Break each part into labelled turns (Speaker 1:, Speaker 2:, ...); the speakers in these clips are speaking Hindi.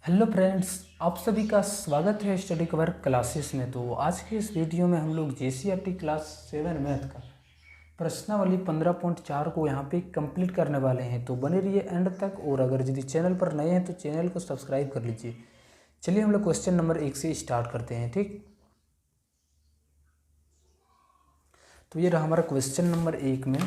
Speaker 1: हेलो फ्रेंड्स, आप सभी का स्वागत है स्टडी कवर क्लासेस में। तो आज के इस वीडियो में हम लोग जेसीईआरटी क्लास 7 मैथ का प्रश्नावली 15.4 को यहाँ पे कंप्लीट करने वाले हैं। तो बने रहिए एंड तक, और अगर यदि चैनल पर नए हैं तो चैनल को सब्सक्राइब कर लीजिए। चलिए हम लोग क्वेश्चन नंबर 1 से स्टार्ट करते हैं। ठीक, तो ये रहा हमारा क्वेश्चन नंबर 1 में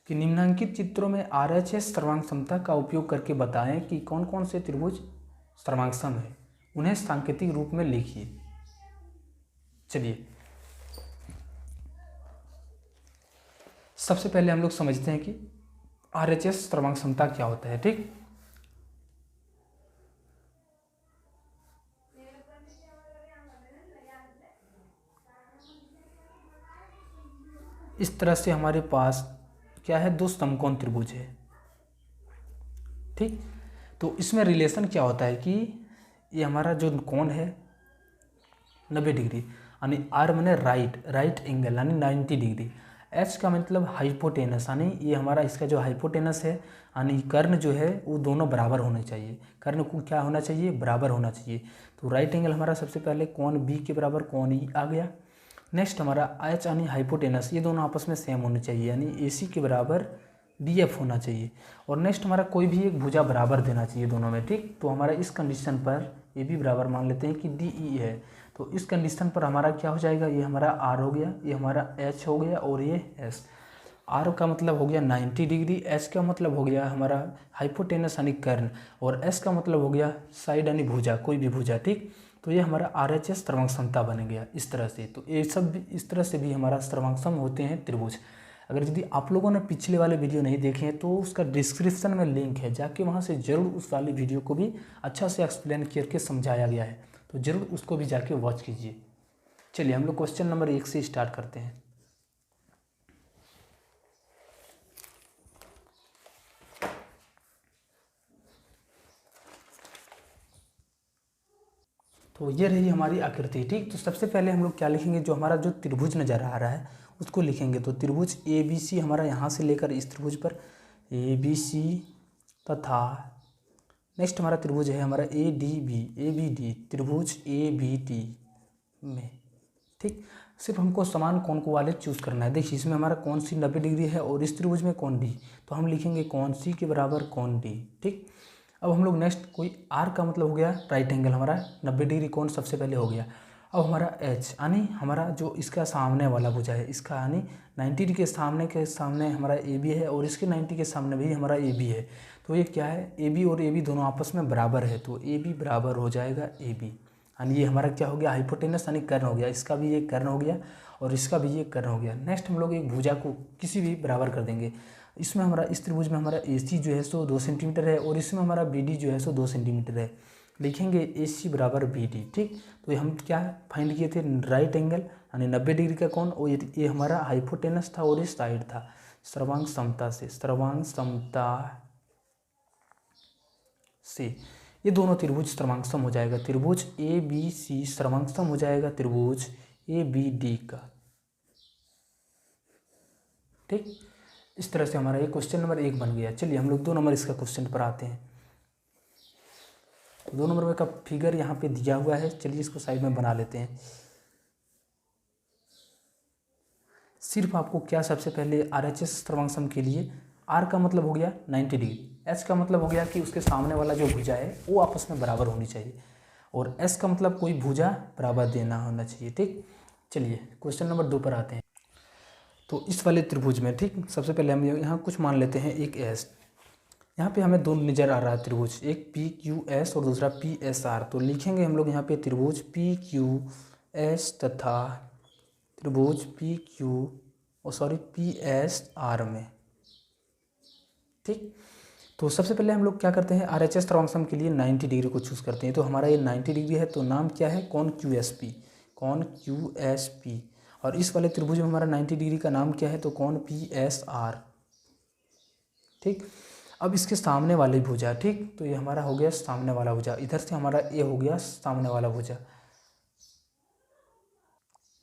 Speaker 1: कि निम्नलिखित चित्रों में आरएचएस सर्वांग समता का उपयोग करके बताएं कि कौन कौन से त्रिभुज सर्वांगसम है, उन्हें सांकेतिक रूप में लिखिए। चलिए सबसे पहले हम लोग समझते हैं कि आरएचएस सर्वांग समता क्या होता है। ठीक, इस तरह से हमारे पास क्या है, दो समकोण त्रिभुज है। ठीक, तो इसमें रिलेशन क्या होता है कि ये हमारा जो कोण है 90 डिग्री, यानी आर माने राइट एंगल यानी 90 डिग्री। एच का मतलब हाइपोटेनस, यानी ये हमारा इसका जो हाइपोटेनस है यानी कर्ण जो है वो दोनों बराबर होने चाहिए। कर्ण को क्या होना चाहिए, बराबर होना चाहिए। तो राइट एंगल हमारा सबसे पहले कोण बी के बराबर कोण ई आ गया। नेक्स्ट हमारा एच यानी हाइपोटेनस, ये दोनों आपस में सेम होने चाहिए, यानी ए सी के बराबर डी एफ होना चाहिए। और नेक्स्ट हमारा कोई भी एक भुजा बराबर देना चाहिए दोनों में। ठीक, तो हमारा इस कंडीशन पर ए भी बराबर मान लेते हैं कि डी ई है। तो इस कंडीशन पर हमारा क्या हो जाएगा, ये हमारा आर हो गया, ये हमारा एच हो गया और ये एस। आर का मतलब हो गया 90 डिग्री, एच का मतलब हो गया हमारा हाइपोटेनस यानी कर्ण, और एस का मतलब हो गया साइड यानी भुजा, कोई भी भुजा। ठीक, तो ये हमारा आर एच एस सर्वांग समता बन गया इस तरह से। तो ये सब भी इस तरह से भी हमारा सर्वांग होते हैं त्रिभुज। अगर यदि आप लोगों ने पिछले वाले वीडियो नहीं देखे हैं तो उसका डिस्क्रिप्शन में लिंक है, जाके वहाँ से ज़रूर उस वाली वीडियो को भी अच्छा से एक्सप्लेन करके समझाया गया है, तो ज़रूर उसको भी जाके वॉच कीजिए। चलिए हम लोग क्वेश्चन नंबर 1 से स्टार्ट करते हैं। तो ये रही हमारी आकृति। ठीक, तो सबसे पहले हम लोग क्या लिखेंगे, जो हमारा जो त्रिभुज नज़र आ रहा है उसको लिखेंगे। तो त्रिभुज ए बी सी हमारा यहाँ से लेकर इस त्रिभुज पर ए बी सी, तथा नेक्स्ट हमारा त्रिभुज है हमारा ए बी डी, त्रिभुज ए बी डी में। ठीक, सिर्फ हमको समान कोण को वाले चूज़ करना है। देखिए इसमें हमारा कौन सी 90 डिग्री है और इस त्रिभुज में कौन डी, तो हम लिखेंगे कौन सी के बराबर कौन डी। ठीक, अब हम लोग नेक्स्ट कोई आर का मतलब हो गया राइट एंगल, हमारा 90 डिग्री कोण सबसे पहले हो गया। अब हमारा एच यानी हमारा जो इसका सामने वाला भुजा है, इसका यानी 90 डिग्री के सामने हमारा ए बी है और इसके 90 के सामने भी हमारा ए बी है। तो ये क्या है, ए बी और ए बी दोनों आपस में बराबर है, तो ए बी बराबर हो जाएगा ए बी, यानी ये हमारा क्या हो गया, हाइपोटेनस यानी कर्ण हो गया। इसका भी ये कर्ण हो गया और इसका भी ये कर्ण हो गया। नेक्स्ट हम लोग एक भुजा को किसी भी बराबर कर देंगे। इसमें हमारा इस त्रिभुज में हमारा ए सी जो है सो 2 सेंटीमीटर है और इसमें हमारा बी डी जो है सो 2 सेंटीमीटर है। लिखेंगे ए सी बराबर बी डी। ठीक, तो ये हम क्या फाइंड किए थे, राइट एंगल यानी 90 डिग्री का कोण, और ये हमारा हाइपोटेनस था और ये साइड था। सर्वांग समता से, सर्वांग समता से ये दोनों त्रिभुज सर्वांगसम हो जाएगा। त्रिभुज ए बी सी सर्वांगसम हो जाएगा त्रिभुज ए बी डी का। ठीक, इस तरह से हमारा ये क्वेश्चन नंबर 1 बन गया। चलिए हम लोग 2 नंबर इसका क्वेश्चन पर आते हैं। तो 2 नंबर का फिगर यहाँ पे दिया हुआ है, चलिए इसको साइड में बना लेते हैं। सिर्फ आपको क्या सबसे पहले आर एच एस सर्वांगसम के लिए आर का मतलब हो गया 90 डिग्री, एच का मतलब हो गया कि उसके सामने वाला जो भुजा है वो आपस में बराबर होनी चाहिए, और एस का मतलब कोई भुजा बराबर देना होना चाहिए। ठीक, चलिए क्वेश्चन नंबर 2 पर आते हैं। तो इस वाले त्रिभुज में, ठीक, सबसे पहले हम यहाँ कुछ मान लेते हैं, एक एस, यहाँ पे हमें दो नज़र आ रहा है त्रिभुज, एक पी क्यू एस और दूसरा पी एस आर। तो लिखेंगे हम लोग यहाँ पे त्रिभुज पी क्यू एस तथा त्रिभुज पी एस आर में। ठीक, तो सबसे पहले हम लोग क्या करते हैं, आर एच एस सर्वांगसम के लिए 90 डिग्री को चूज़ करते हैं। तो हमारा ये 90 डिग्री है, तो नाम क्या है, कौन क्यू एस पी, कौन क्यू एस पी। और इस वाले त्रिभुज में हमारा 90 डिग्री का नाम क्या है, तो कौन पी एस आर। ठीक, अब इसके सामने वाली भुजा, ठीक, तो ये हमारा हो गया सामने वाला भुजा, इधर से हमारा ये हो गया सामने वाला भुजा।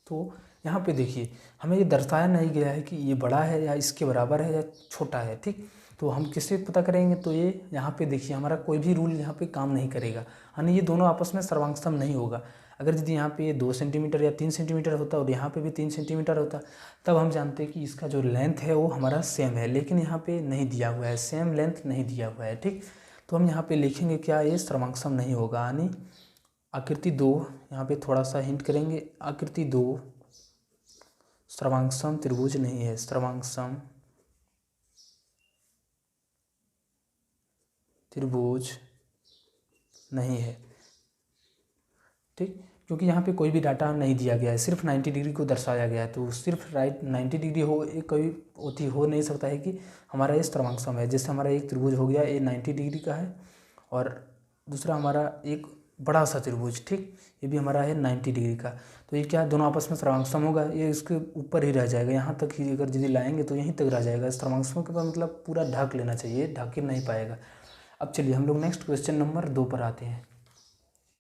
Speaker 1: तो यहाँ पे देखिए हमें ये दर्शाया नहीं गया है कि ये बड़ा है या इसके बराबर है या छोटा है। ठीक, तो हम किससे पता करेंगे, तो ये यहाँ पे देखिए हमारा कोई भी रूल यहाँ पे काम नहीं करेगा, यानी ये दोनों आपस में सर्वांग नहीं होगा। अगर यदि यहाँ पे 2 सेंटीमीटर या 3 सेंटीमीटर होता और यहाँ पे भी 3 सेंटीमीटर होता, तब हम जानते हैं कि इसका जो लेंथ है वो हमारा सेम है, लेकिन यहाँ पे नहीं दिया हुआ है, सेम लेंथ नहीं दिया हुआ है, ठीक। तो हम यहाँ पे लिखेंगे क्या, ये सर्वांग नहीं होगा, यानी आकृति 2, यहाँ पे थोड़ा सा हिंट करेंगे, आकृति 2 सर्वांग त्रिभुज नहीं है, सर्वांग त्रिभुज नहीं है, ठीक। क्योंकि यहाँ पे कोई भी डाटा नहीं दिया गया है, सिर्फ 90 डिग्री को दर्शाया गया है, तो सिर्फ राइट 90 डिग्री हो, एक कोई होती हो नहीं सकता है कि हमारा ये सर्वांग है। जैसे हमारा एक त्रिभुज हो गया, ये 90 डिग्री का है, और दूसरा हमारा एक बड़ा सा त्रिभुज, ठीक, ये भी हमारा है 90 डिग्री का। तो ये क्या, दोनों आपस में सर्वांग होगा, ये इसके ऊपर ही रह जाएगा, यहाँ तक ही अगर यदि लाएंगे तो यहीं तक रह जाएगा। सर्वांग के बाद मतलब पूरा ढक लेना चाहिए, ढक ही नहीं पाएगा। अब चलिए हम लोग नेक्स्ट क्वेश्चन नंबर 2 पर आते हैं।